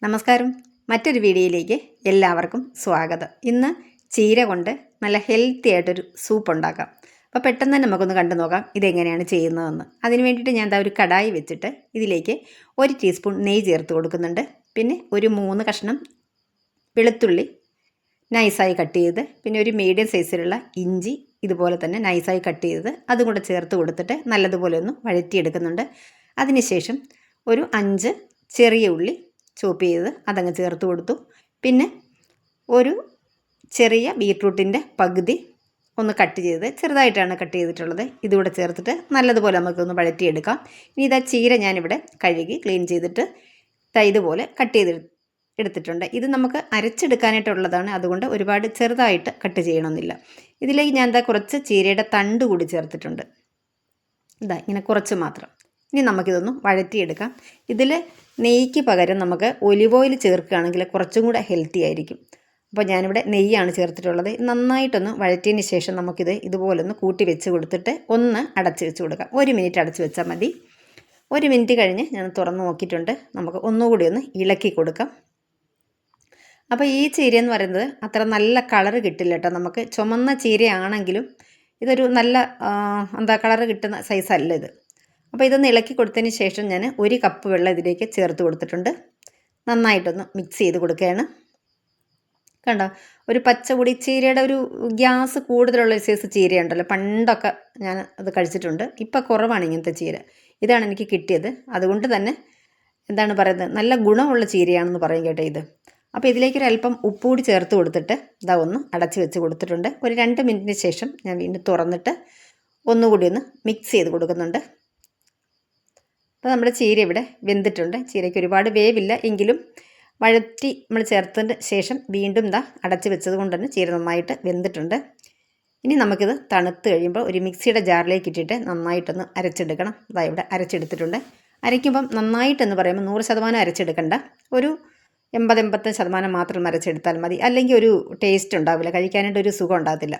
നമസ്കാരം. മറ്റൊരു വീഡിയോയിലേക്ക് എല്ലാവർക്കും സ്വാഗതം. ഇന്ന് ചീര കൊണ്ട് നല്ല ഹെൽത്തി ആയിട്ടൊരു സൂപ്പ് ഉണ്ടാക്കാം. അപ്പോൾ പെട്ടെന്ന് തന്നെ നമുക്കൊന്ന് കണ്ടു നോക്കാം ഇതെങ്ങനെയാണ് ചെയ്യുന്നതെന്ന്. അതിന് വേണ്ടിയിട്ട് ഞാൻ ഒരു കടായി വെച്ചിട്ട് ഇതിലേക്ക് 1 ടീസ്പൂൺ നെയ്യ് ചേർത്ത് കൊടുക്കുന്നുണ്ട്. പിന്നെ ഒരു 3 കഷ്ണം വെളുത്തുള്ളി നൈസായി കട്ട് ചെയ്ത്, പിന്നെ ഒരു മീഡിയം സൈസിലുള്ള ഇഞ്ചി ഇതുപോലെ തന്നെ നൈസായി കട്ട് ചെയ്തത് അതും കൂടെ ചേർത്ത് കൊടുത്തിട്ട് നല്ലതുപോലെ ഒന്ന് വഴറ്റിയെടുക്കുന്നുണ്ട്. അതിനുശേഷം ഒരു 5 ചെറിയ ഉള്ളി ചോപ്പ് ചെയ്ത് അതങ്ങ് ചേർത്ത് കൊടുത്തു. പിന്നെ ഒരു ചെറിയ ബീട്രൂട്ടിൻ്റെ പകുതി ഒന്ന് കട്ട് ചെയ്ത് ചെറുതായിട്ടാണ് കട്ട് ചെയ്തിട്ടുള്ളത്, ഇതുകൂടെ ചേർത്തിട്ട് നല്ലതുപോലെ നമുക്കൊന്ന് വഴറ്റിയെടുക്കാം. ഇനി ഇതാ ചീര ഞാനിവിടെ കഴുകി ക്ലീൻ ചെയ്തിട്ട് ഇതുപോലെ കട്ട് ചെയ്ത് എടുത്തിട്ടുണ്ട്. ഇത് നമുക്ക് അരച്ചെടുക്കാനായിട്ടുള്ളതാണ്, അതുകൊണ്ട് ഒരുപാട് ചെറുതായിട്ട് കട്ട് ചെയ്യണമെന്നില്ല. ഇതിലേക്ക് ഞാൻ കുറച്ച് ചീരയുടെ തണ്ട് കൂടി ചേർത്തിട്ടുണ്ട്. ഇങ്ങനെ കുറച്ച് മാത്രം. ഇനി നമുക്കിതൊന്ന് വഴറ്റിയെടുക്കാം. ഇതിൽ നെയ്യ്ക്ക് പകരം നമുക്ക് ഒലിവ് ഓയിൽ ചേർക്കുകയാണെങ്കിൽ കുറച്ചും കൂടെ ഹെൽത്തി ആയിരിക്കും. അപ്പോൾ ഞാനിവിടെ നെയ്യാണ് ചേർത്തിട്ടുള്ളത്. നന്നായിട്ടൊന്ന് വഴറ്റിയതിന് ശേഷം നമുക്കിത് ഇതുപോലൊന്ന് കൂട്ടി വെച്ച് കൊടുത്തിട്ട് ഒന്ന് അടച്ച് വെച്ച് കൊടുക്കാം. 1 മിനിറ്റ് അടച്ച് വെച്ചാൽ മതി. 1 മിനിറ്റ് കഴിഞ്ഞ് ഞാൻ തുറന്ന് നോക്കിയിട്ടുണ്ട്. നമുക്ക് ഒന്നുകൂടി ഒന്ന് ഇളക്കി കൊടുക്കാം. അപ്പോൾ ഈ ചീര എന്ന് പറയുന്നത് അത്ര നല്ല കളറ് കിട്ടില്ല കേട്ടോ. നമുക്ക് ചുമന്ന ചീരയാണെങ്കിലും ഇതൊരു നല്ല കളറ് കിട്ടുന്ന സൈസല്ല ഇത്. അപ്പോൾ ഇതൊന്ന് ഇളക്കി കൊടുത്തതിന് ശേഷം ഞാൻ 1 കപ്പ് വെള്ളം ഇതിലേക്ക് ചേർത്ത് കൊടുത്തിട്ടുണ്ട്. നന്നായിട്ടൊന്ന് മിക്സ് ചെയ്ത് കൊടുക്കുകയാണ്. കണ്ടോ, ഒരു പച്ചപ്പൊടി ചീരയുടെ ഒരു ഗ്യാസ് കൂടുതലുള്ള സൈസ് ചീരയുണ്ടല്ലോ, പണ്ടൊക്കെ ഞാൻ അത് കഴിച്ചിട്ടുണ്ട്. ഇപ്പം കുറവാണ് ഇങ്ങനത്തെ ചീര. ഇതാണ് എനിക്ക് കിട്ടിയത്. അതുകൊണ്ട് തന്നെ പറയുന്നത്, നല്ല ഗുണമുള്ള ചീരയാണെന്ന് പറയും കേട്ടോ ഇത്. അപ്പോൾ ഇതിലേക്കൊരല്പം ഉപ്പ് കൂടി ചേർത്ത് കൊടുത്തിട്ട് ഒന്ന് അടച്ച് വെച്ച് കൊടുത്തിട്ടുണ്ട്. ഒരു 2 മിനിറ്റിന് ശേഷം ഞാൻ വീണ്ടും തുറന്നിട്ട് ഒന്നുകൂടി ഒന്ന് മിക്സ് ചെയ്ത് കൊടുക്കുന്നുണ്ട്. അപ്പോൾ നമ്മുടെ ചീര ഇവിടെ വെന്തിട്ടുണ്ട്. ചീരയ്ക്ക് ഒരുപാട് വേവില്ല, എങ്കിലും വഴറ്റി നമ്മൾ ചേർത്തതിന് ശേഷം വീണ്ടും അടച്ച് വെച്ചത് കൊണ്ട് തന്നെ ചീര നന്നായിട്ട് വെന്തിട്ടുണ്ട്. ഇനി നമുക്കിത് തണുത്ത് കഴിയുമ്പോൾ ഒരു മിക്സിയുടെ ജാറിലേക്ക് ഇട്ടിട്ട് നന്നായിട്ടൊന്ന് അരച്ചെടുക്കണം. ഇവിടെ അരച്ചെടുത്തിട്ടുണ്ട്. അരയ്ക്കുമ്പം നന്നായിട്ടെന്ന് പറയുമ്പോൾ 100% അരച്ചെടുക്കണ്ട, ഒരു 80-85% മാത്രം അരച്ചെടുത്താൽ മതി. അല്ലെങ്കിൽ ഒരു ടേസ്റ്റ് ഉണ്ടാവില്ല, കഴിക്കാനായിട്ട് ഒരു സുഖം ഉണ്ടാകത്തില്ല,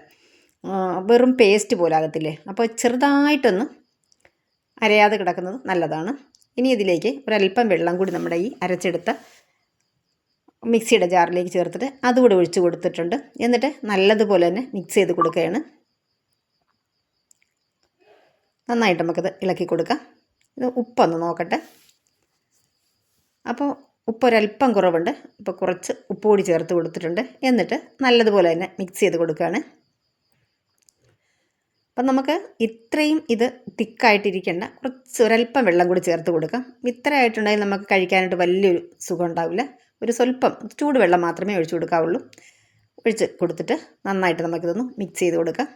വെറും പേസ്റ്റ് പോലെ ആകത്തില്ലേ. അപ്പോൾ ചെറുതായിട്ടൊന്ന് അരയാതെ കിടക്കുന്നത് നല്ലതാണ്. ഇനി ഇതിലേക്ക് ഒരല്പം വെള്ളം കൂടി നമ്മുടെ ഈ അരച്ചെടുത്ത മിക്സിയുടെ ജാറിലേക്ക് ചേർത്തിട്ട് അതുകൂടെ ഒഴിച്ച് കൊടുത്തിട്ടുണ്ട്. എന്നിട്ട് നല്ലതുപോലെ തന്നെ മിക്സ് ചെയ്ത് കൊടുക്കുകയാണ്. നന്നായിട്ട് നമുക്കത് ഇളക്കി കൊടുക്കാം. ഇത് ഉപ്പൊന്ന് നോക്കട്ടെ. അപ്പോൾ ഉപ്പ് ഒരല്പം കുറവുണ്ട്. ഇപ്പോൾ കുറച്ച് ഉപ്പ് കൂടി ചേർത്ത് കൊടുത്തിട്ടുണ്ട്. എന്നിട്ട് നല്ലതുപോലെ തന്നെ മിക്സ് ചെയ്ത് കൊടുക്കുകയാണ്. അപ്പം നമുക്ക് ഇത്രയും ഇത് തിക്കായിട്ടിരിക്കേണ്ട, ഒരല്പം വെള്ളം കൂടി ചേർത്ത് കൊടുക്കാം. ഇത്ര ആയിട്ടുണ്ടെങ്കിൽ നമുക്ക് കഴിക്കാനായിട്ട് വലിയൊരു സുഖം ഉണ്ടാവില്ല. ഒരു സ്വല്പം ചൂടുവെള്ളം മാത്രമേ ഒഴിച്ചു കൊടുക്കാവുള്ളൂ. ഒഴിച്ച് കൊടുത്തിട്ട് നന്നായിട്ട് നമുക്കിതൊന്ന് മിക്സ് ചെയ്ത് കൊടുക്കാം.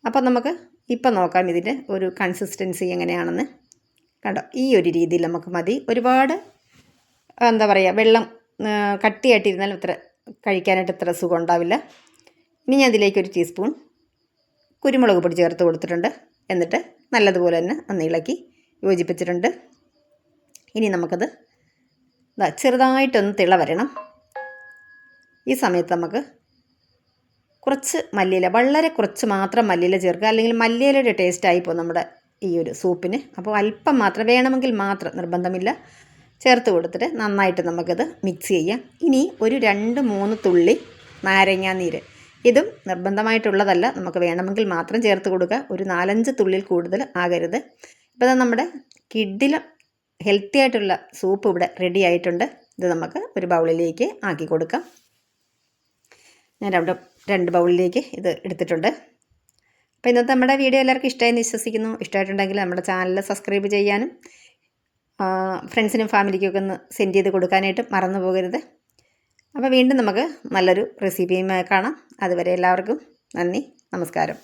അപ്പം നമുക്ക് ഇപ്പം നോക്കാം ഇതിൻ്റെ ഒരു കൺസിസ്റ്റൻസി എങ്ങനെയാണെന്ന്. കണ്ടോ, ഈ ഒരു രീതിയിൽ നമുക്ക് മതി. ഒരുപാട് വെള്ളം കട്ടിയായിട്ടിരുന്നാലും കഴിക്കാനായിട്ട് ഇത്ര സുഖം ഉണ്ടാവില്ല. ഇനി ഞാൻ ഇതിലേക്ക് 1 ടീസ്പൂൺ കുരുമുളക് പൊടി ചേർത്ത് കൊടുത്തിട്ടുണ്ട്. എന്നിട്ട് നല്ലതുപോലെ തന്നെ ഒന്ന് ഇളക്കി യോജിപ്പിച്ചിട്ടുണ്ട്. ഇനി നമുക്കത് ചെറുതായിട്ടൊന്ന് തിള വരണം. ഈ സമയത്ത് നമുക്ക് കുറച്ച് മല്ലിയില, വളരെ കുറച്ച് മാത്രം മല്ലിയില ചേർക്കുക, അല്ലെങ്കിൽ മല്ലിയിലയുടെ ടേസ്റ്റായിപ്പോൾ നമ്മുടെ ഈ ഒരു സൂപ്പിന്. അപ്പോൾ അല്പം മാത്രം വേണമെങ്കിൽ മാത്രം, നിർബന്ധമില്ല, ചേർത്ത് കൊടുത്തിട്ട് നന്നായിട്ട് നമുക്കത് മിക്സ് ചെയ്യാം. ഇനി ഒരു 2-3 തുള്ളി നാരങ്ങാനീര്, ഇതും നിർബന്ധമായിട്ടുള്ളതല്ല, നമുക്ക് വേണമെങ്കിൽ മാത്രം ചേർത്ത് കൊടുക്കുക. ഒരു 4-5 തുള്ളിയിൽ കൂടുതൽ ആകരുത്. ഇപ്പോൾ നമ്മുടെ കിഡിലും ഹെൽത്തി ആയിട്ടുള്ള സൂപ്പ് ഇവിടെ റെഡി ആയിട്ടുണ്ട്. ഇത് നമുക്ക് ഒരു ബൗളിലേക്ക് ആക്കി കൊടുക്കാം. ഞാൻ 2 ബൗളിലേക്ക് ഇത് എടുത്തിട്ടുണ്ട്. അപ്പോൾ ഇന്നത്തെ നമ്മുടെ വീഡിയോ എല്ലാവർക്കും ഇഷ്ടമായെന്ന് വിശ്വസിക്കുന്നു. ഇഷ്ടമായിട്ടുണ്ടെങ്കിൽ നമ്മുടെ ചാനൽ സബ്സ്ക്രൈബ് ചെയ്യാനും ഫ്രണ്ട്സിനും ഫാമിലിക്കൊക്കെ ഒന്ന് സെൻഡ് ചെയ്ത് കൊടുക്കാനായിട്ടും മറന്നു പോകരുത്. അപ്പോൾ വീണ്ടും നമുക്ക് നല്ലൊരു റെസിപ്പിയുമായി കാണാം. അതുവരെ എല്ലാവർക്കും നന്ദി, നമസ്കാരം.